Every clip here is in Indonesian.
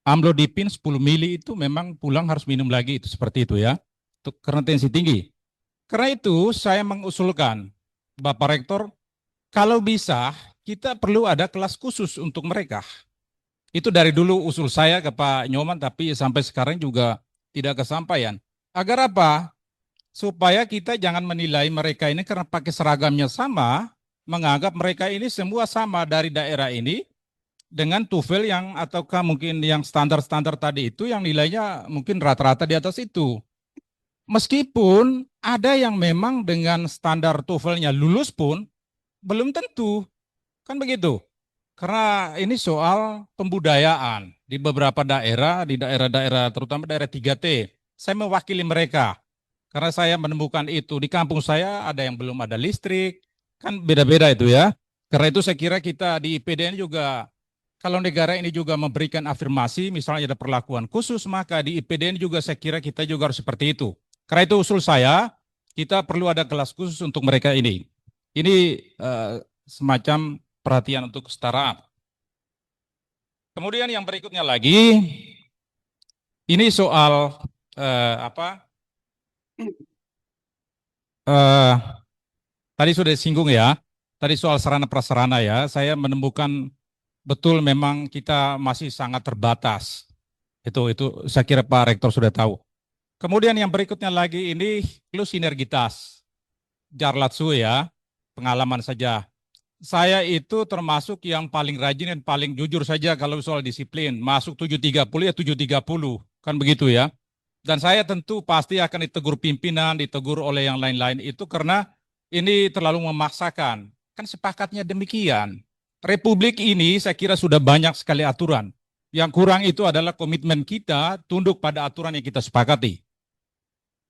amlodipin 10 mili itu memang pulang harus minum lagi, itu seperti itu ya. Karena tensi tinggi. Karena itu saya mengusulkan, Bapak Rektor, kalau bisa kita perlu ada kelas khusus untuk mereka. Itu dari dulu usul saya ke Pak Nyoman, tapi sampai sekarang juga tidak kesampaian. Agar apa? Supaya kita jangan menilai mereka ini karena pakai seragamnya sama, menganggap mereka ini semua sama dari daerah ini, dengan TOEFL yang ataukah mungkin yang standar-standar tadi itu yang nilainya mungkin rata-rata di atas itu. Meskipun ada yang memang dengan standar TOEFL-nya lulus pun belum tentu, kan begitu. Karena ini soal pembudayaan di beberapa daerah, di daerah-daerah terutama daerah 3T. Saya mewakili mereka karena saya menemukan itu di kampung saya ada yang belum ada listrik, kan beda-beda itu ya. Karena itu saya kira kita di IPDN juga, kalau negara ini juga memberikan afirmasi, misalnya ada perlakuan khusus, maka di IPDN juga saya kira kita juga harus seperti itu. Karena itu usul saya, kita perlu ada kelas khusus untuk mereka ini. Ini semacam perhatian untuk kesetaraan. Kemudian yang berikutnya lagi, ini soal apa? Eh, Tadi sudah disinggung ya. Tadi soal sarana prasarana ya. Saya menemukan betul memang kita masih sangat terbatas. Itu saya kira Pak Rektor sudah tahu. Kemudian yang berikutnya lagi ini plus sinergitas. Jarlatsu ya, pengalaman saja. Saya itu termasuk yang paling rajin dan paling jujur saja kalau soal disiplin. Masuk 7.30 ya 7.30, kan begitu ya. Dan saya tentu pasti akan ditegur pimpinan, ditegur oleh yang lain-lain itu karena ini terlalu memaksakan. Kan sepakatnya demikian. Republik ini saya kira sudah banyak sekali aturan. Yang kurang itu adalah komitmen kita tunduk pada aturan yang kita sepakati.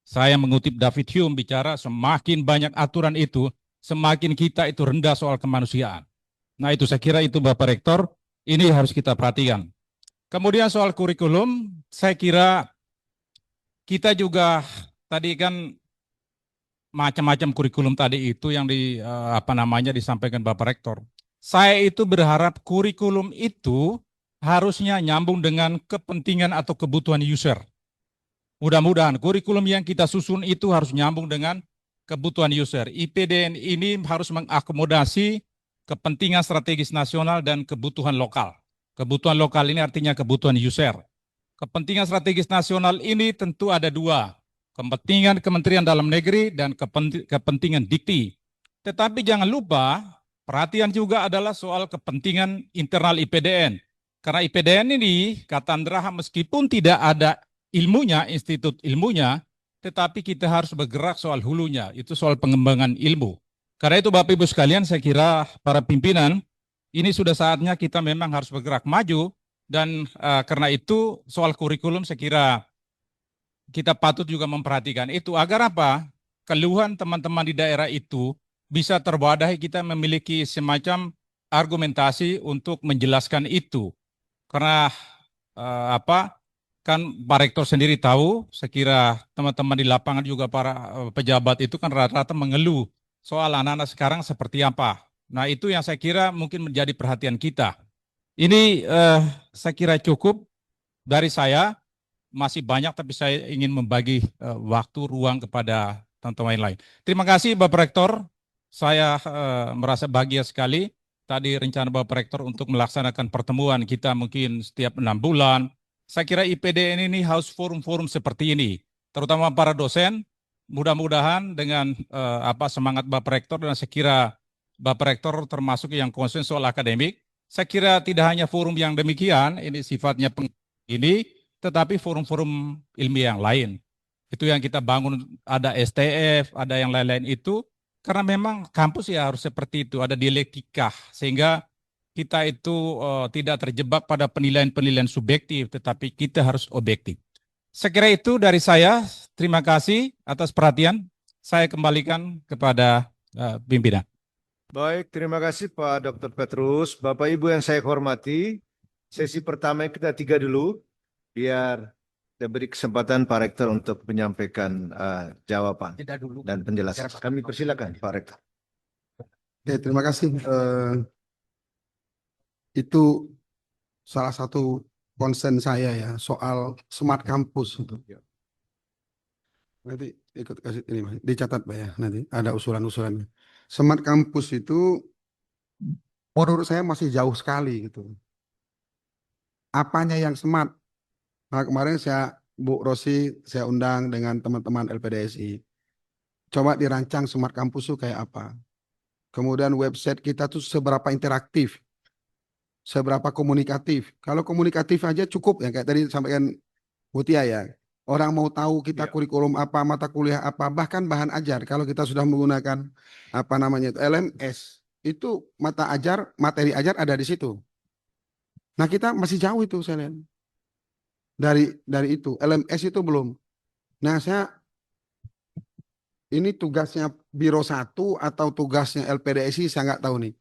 Saya mengutip David Hume bicara semakin banyak aturan itu, semakin kita itu rendah soal kemanusiaan. Nah itu saya kira itu Bapak Rektor, ini harus kita perhatikan. Kemudian soal kurikulum, saya kira kita juga tadi kan macam-macam kurikulum tadi itu yang apa namanya disampaikan Bapak Rektor. Saya itu berharap kurikulum itu harusnya nyambung dengan kepentingan atau kebutuhan user. Mudah-mudahan kurikulum yang kita susun itu harus nyambung dengan kebutuhan user. IPDN ini harus mengakomodasi kepentingan strategis nasional dan kebutuhan lokal. Kebutuhan lokal ini artinya kebutuhan user. Kepentingan strategis nasional ini tentu ada dua, kepentingan Kementerian Dalam Negeri dan kepentingan Dikti. Tetapi jangan lupa, perhatian juga adalah soal kepentingan internal IPDN. Karena IPDN ini, kata Andraha, meskipun tidak ada ilmunya, institut ilmunya, tetapi kita harus bergerak soal hulunya, itu soal pengembangan ilmu. Karena itu Bapak Ibu sekalian, saya kira para pimpinan, ini sudah saatnya kita memang harus bergerak maju, dan karena itu soal kurikulum saya kira kita patut juga memperhatikan itu agar apa? Keluhan teman-teman di daerah itu bisa terwadahi, kita memiliki semacam argumentasi untuk menjelaskan itu. Karena apa? Kan Pak Rektor sendiri tahu, saya kira teman-teman di lapangan juga para pejabat itu kan rata-rata mengeluh soal anak-anak sekarang seperti apa. Nah, itu yang saya kira mungkin menjadi perhatian kita. Ini saya kira cukup dari saya, masih banyak tapi saya ingin membagi waktu ruang kepada teman-teman lain. Terima kasih Bapak Rektor, saya merasa bahagia sekali. Tadi rencana Bapak Rektor untuk melaksanakan pertemuan kita mungkin setiap 6 bulan. Saya kira IPDN ini harus forum-forum seperti ini, terutama para dosen. Mudah-mudahan dengan apa semangat Bapak Rektor, dan saya kira Bapak Rektor termasuk yang konsen soal akademik. Saya kira tidak hanya forum yang demikian, ini sifatnya ini, tetapi forum-forum ilmiah yang lain. Itu yang kita bangun, ada STF, ada yang lain-lain itu, karena memang kampus ya harus seperti itu, ada dialektika, sehingga kita itu tidak terjebak pada penilaian-penilaian subjektif, tetapi kita harus objektif. Saya kira itu dari saya, terima kasih atas perhatian, saya kembalikan kepada pimpinan. Baik, terima kasih Pak Dr. Petrus. Bapak Ibu yang saya hormati, sesi pertama kita 3 dulu, biar kita beri kesempatan Pak Rektor untuk menyampaikan jawaban dan penjelasan. Kami persilakan Pak Rektor. Oke, terima kasih. Itu salah satu concern saya ya soal smart campus. Ya. Nanti ikut kasih ini Mas. Dicatat Pak ya, nanti ada usulan-usulannya. Smart campus itu menurut saya masih jauh sekali gitu. Apanya yang smart? Nah, kemarin Bu Rosi saya undang dengan teman-teman LPDSI. Coba dirancang smart campus itu kayak apa? Kemudian website kita tuh seberapa interaktif, seberapa komunikatif. Kalau komunikatif aja cukup ya kayak tadi sampaikan Mutia ya. Orang mau tahu kita Ya. kurikulum apa, mata kuliah apa, bahkan bahan ajar. Kalau kita sudah menggunakan apa namanya itu LMS, itu materi ajar ada di situ. Nah kita masih jauh itu saya lihat. Dari itu, LMS itu belum. Nah ini tugasnya Biro 1 atau tugasnya LPDSI saya nggak tahu nih.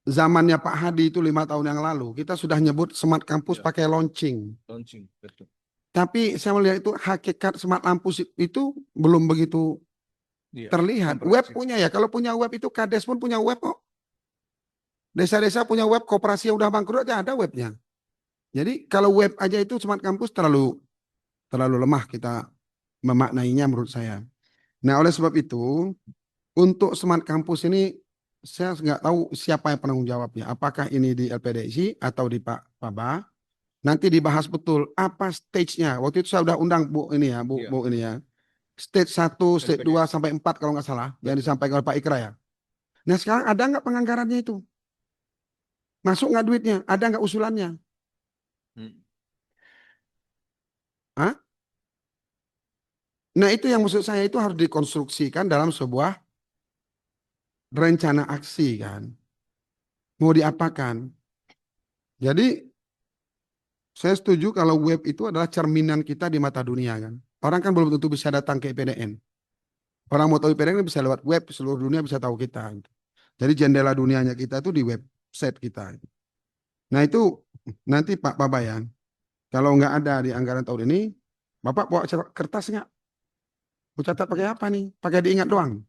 Zamannya Pak Hadi itu 5 tahun yang lalu, kita sudah nyebut smart campus Ya. pakai launching. Launching, betul. Tapi saya melihat itu hakikat smart campus itu belum begitu Iya, terlihat. Web komprehensif. punya ya, kalau punya web itu Kades pun punya web kok. Desa-desa punya web, koperasi yang udah bangkrut aja ada webnya. Jadi kalau web aja itu smart campus terlalu lemah kita memaknainya menurut saya. Nah oleh sebab itu untuk smart campus ini saya nggak tahu siapa yang penanggung jawabnya. Apakah ini di LPDSI atau di Pak Paba? Nanti dibahas betul apa stage-nya. Waktu itu saya udah undang Bu ini ya, Bu, Iya. Bu ini ya. Stage 1, stage 2 LPDS. sampai 4 kalau nggak salah yang Betul. disampaikan oleh Pak Ikra ya. Nah sekarang ada nggak penganggarannya itu? Masuk nggak duitnya? Ada nggak usulannya? Hmm. Hah? Nah itu yang maksud saya itu harus dikonstruksikan dalam sebuah rencana aksi kan. Mau diapakan? Jadi saya setuju kalau web itu adalah cerminan kita di mata dunia kan. Orang kan belum tentu bisa datang ke IPDN. Orang mau tahu IPDN bisa lewat web, seluruh dunia bisa tahu kita. Jadi jendela dunianya kita itu di website kita. Nah itu nanti Pak Babayan, kalau nggak ada di anggaran tahun ini, Bapak bawa kertas nggak? Mau catat pakai apa nih? Pakai diingat doang.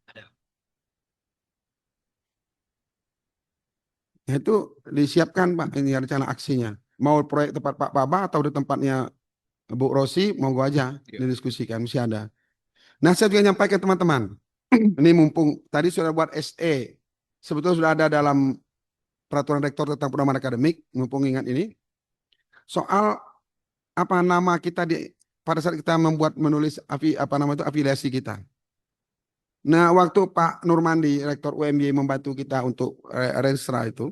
Nah, itu disiapkan Pak ini rencana aksinya. Mau proyek tempat Pak Baba atau di tempatnya Bu Rosi, monggo aja Ya. didiskusikan, mesti ada. Nah saya juga nyampaikan teman-teman, ini mumpung tadi sudah buat SE, sebetulnya sudah ada dalam peraturan rektor tentang pedoman akademik, mumpung ingat ini, soal apa nama kita pada saat kita menulis apa nama itu afiliasi kita. Nah, waktu Pak Nurmandi, Rektor UMY membantu kita untuk Renstra itu,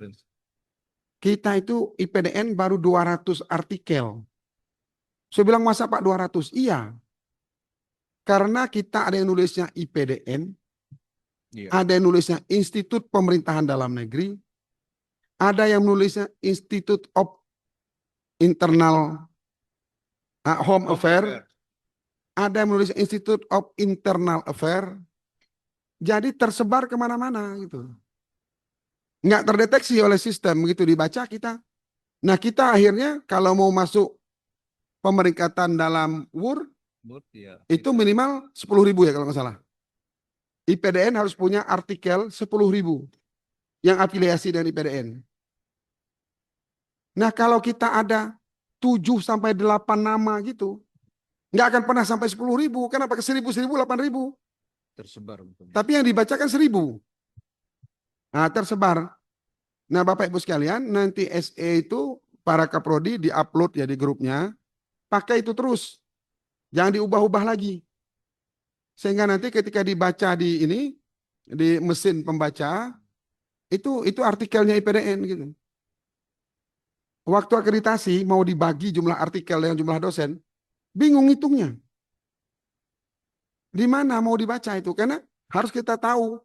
kita itu IPDN baru 200 artikel. Saya bilang masa Pak 200? Iya. Karena kita ada yang nulisnya IPDN, Iya. ada yang nulisnya Institut Pemerintahan Dalam Negeri, ada yang nulisnya Institute of Internal Home Affairs, ada yang nulisnya Institute of Internal Affairs. Jadi tersebar kemana-mana gitu. Nggak terdeteksi oleh sistem, begitu dibaca kita. Nah kita akhirnya kalau mau masuk pemeringkatan dalam WUR, Ya. itu minimal 10.000 ya kalau nggak salah. IPDN harus punya artikel 10.000 yang afiliasi dengan IPDN. Nah kalau kita ada 7 sampai 8 nama gitu, nggak akan pernah sampai 10.000. Kenapa ke 1.000, 8.000? Tersebar. Tapi yang dibacakan 1.000. Nah tersebar. Nah Bapak Ibu sekalian, nanti SE itu para kaprodi diupload ya di grupnya, pakai itu terus. Jangan diubah-ubah lagi. Sehingga nanti ketika dibaca di mesin pembaca, itu artikelnya IPDN gitu. Waktu akreditasi mau dibagi jumlah artikel dengan jumlah dosen, bingung hitungnya. Di mana mau dibaca itu? Karena harus kita tahu.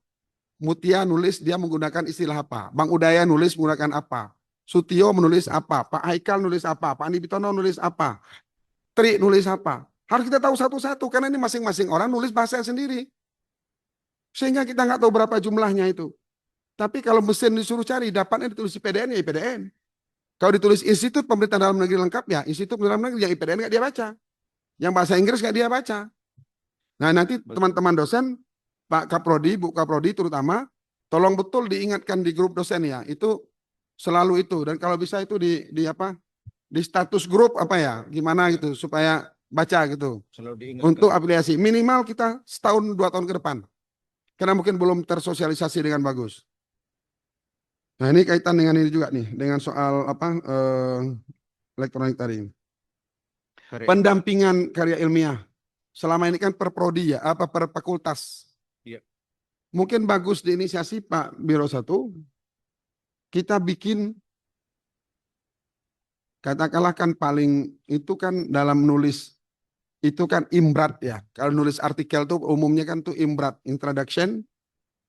Mutia nulis dia menggunakan istilah apa. Bang Udaya nulis menggunakan apa. Sutio menulis apa. Pak Haikal nulis apa. Pak Andi Bitono nulis apa. Tri nulis apa. Harus kita tahu satu-satu. Karena ini masing-masing orang nulis bahasa sendiri. Sehingga kita nggak tahu berapa jumlahnya itu. Tapi kalau mesin disuruh cari, dapatnya ditulis IPDN ya IPDN. Kalau ditulis Institut Pemerintahan Dalam Negeri lengkap ya Institut Pemerintahan Dalam Negeri, yang IPDN nggak dia baca. Yang bahasa Inggris nggak dia baca. Nah nanti teman-teman dosen, Pak Kaprodi, Bu Kaprodi terutama, tolong betul diingatkan di grup dosen ya. Itu selalu itu. Dan kalau bisa itu Di status grup apa ya? Gimana gitu supaya baca gitu. Selalu diingat. Untuk aplikasi minimal kita setahun 2 tahun ke depan. Karena mungkin belum tersosialisasi dengan bagus. Nah, ini kaitan dengan ini juga nih, dengan soal apa elektronik tadi. Pendampingan karya ilmiah. Selama ini kan per prodi ya, apa per fakultas. Iya. Mungkin bagus diinisiasi Pak Biro 1, kita bikin katakanlah kan paling itu kan dalam nulis itu kan imbrat ya. Kalau nulis artikel tuh umumnya kan tuh imbrat, introduction,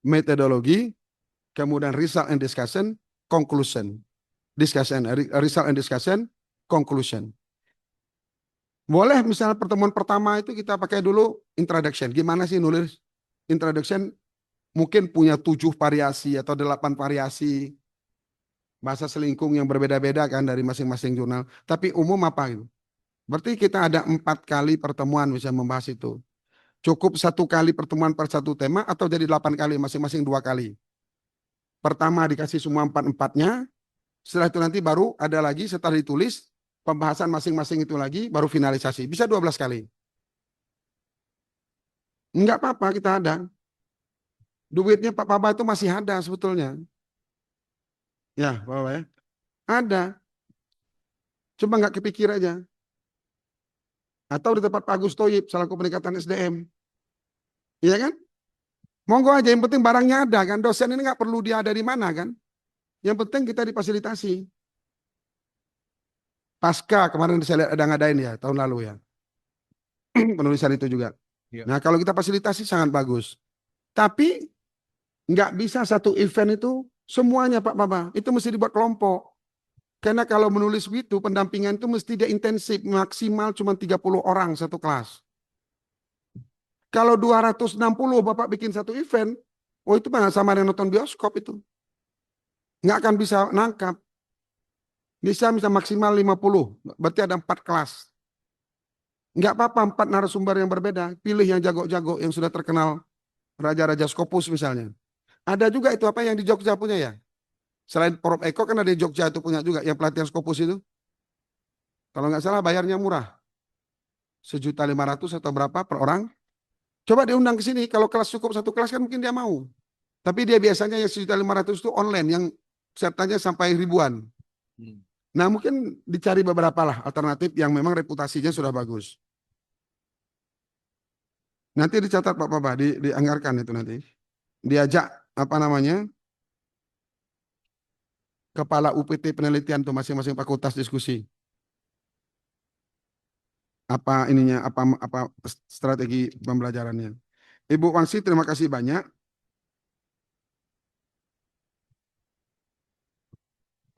metodologi, kemudian result and discussion, conclusion. Result and discussion, conclusion. Boleh misalnya pertemuan pertama itu kita pakai dulu introduction. Gimana sih nulis introduction? Mungkin punya 7 variasi atau 8 variasi. Bahasa selingkung yang berbeda-beda kan dari masing-masing jurnal. Tapi umum apa itu? Berarti kita ada 4 kali pertemuan bisa membahas itu. Cukup 1 kali pertemuan per satu tema atau jadi 8 kali masing-masing 2 kali. Pertama dikasih semua 4-4-nya. Setelah itu nanti baru ada lagi setelah ditulis pembahasan masing-masing itu lagi baru finalisasi. Bisa 12 kali. Enggak apa-apa kita ada. Duitnya Pak Paba itu masih ada sebetulnya. Ya, Bapak ya. Ada. Cuma nggak kepikir aja. Atau di tempat Pak Agus Toyib selaku peningkatan SDM. Iya kan? Monggo aja, yang penting barangnya ada kan. Dosen ini nggak perlu dia ada di mana kan. Yang penting kita difasilitasi. Pasca kemarin saya lihat ada ngadain ya tahun lalu ya. Penulisan itu juga. Ya. Nah kalau kita fasilitasi sangat bagus. Tapi nggak bisa satu event itu semuanya Pak Baba. Itu mesti dibuat kelompok. Karena kalau menulis itu pendampingan itu mesti dia intensif. Maksimal cuma 30 orang satu kelas. Kalau 260 Bapak bikin satu event. Oh itu mah sama dengan nonton bioskop itu. Nggak akan bisa nangkap. Bisa maksimal 50. Berarti ada 4 kelas. Nggak apa-apa 4 narasumber yang berbeda. Pilih yang jago-jago yang sudah terkenal. Raja-raja Scopus misalnya. Ada juga itu apa yang di Jogja punya ya. Selain Prof Eko kan ada di Jogja itu punya juga. Yang pelatihan Scopus itu. Kalau nggak salah bayarnya murah. 1.500.000 atau berapa per orang. Coba diundang ke sini. Kalau kelas cukup satu kelas kan mungkin dia mau. Tapi dia biasanya yang 1.500.000 itu online. Yang pesertanya sampai ribuan. Nah mungkin dicari beberapa lah alternatif yang memang reputasinya sudah bagus. Nanti dicatat Pak Papa, dianggarkan itu nanti. Diajak apa namanya kepala UPT penelitian tuh masing-masing fakultas diskusi. Apa ininya, apa strategi pembelajarannya. Ibu Wangsi terima kasih banyak.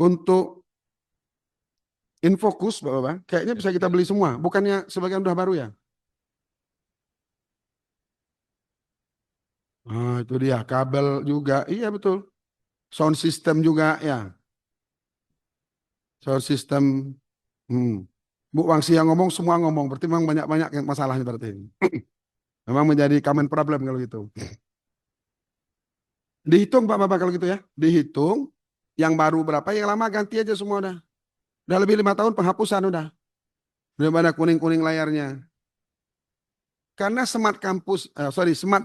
Untuk Infokus Bapak, kayaknya bisa kita beli semua. Bukannya sebagian udah baru ya? Ah, itu dia, kabel juga. Iya betul. Sound system juga ya. Sound system. Bu Wangsi yang ngomong semua ngomong. Berarti memang banyak-banyak masalahnya berarti. Memang menjadi common problem kalau gitu. Dihitung Pak Bapak kalau gitu ya. Dihitung. Yang baru berapa, yang lama ganti aja semua udah. Udah lebih 5 tahun penghapusan udah. Belum ada kuning-kuning layarnya. Karena smart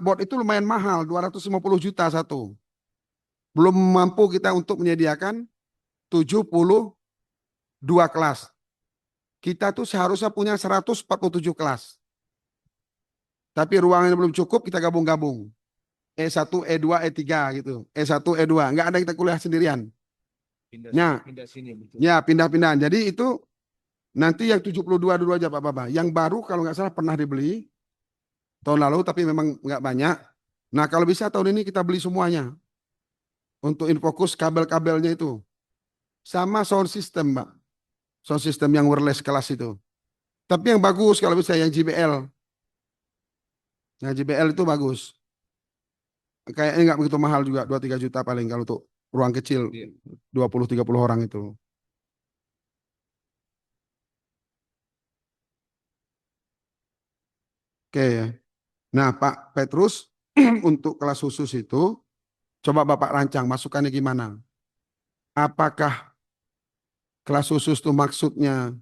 board itu lumayan mahal, 250 juta satu. Belum mampu kita untuk menyediakan 72 kelas. Kita tuh seharusnya punya 147 kelas. Tapi ruangannya belum cukup, kita gabung-gabung. E1, E2, E3 gitu. E1, E2. Nggak ada kita kuliah sendirian. Pindah sini, betul. Ya, pindah-pindah. Jadi itu nanti yang 72 dulu aja Pak Baba. Yang baru kalau nggak salah pernah dibeli tahun lalu, tapi memang nggak banyak. Nah kalau bisa tahun ini kita beli semuanya. Untuk Infokus kabel-kabelnya itu. Sama sound system Pak. Sound system yang wireless kelas itu. Tapi yang bagus kalau bisa yang JBL. Yang JBL itu bagus. Kayaknya nggak begitu mahal juga. 2-3 juta paling kalau untuk ruang kecil. 20-30 orang itu. Oke. Nah Pak Petrus untuk kelas khusus itu. Coba Bapak rancang masukannya gimana? Apakah Kelas khusus itu maksudnya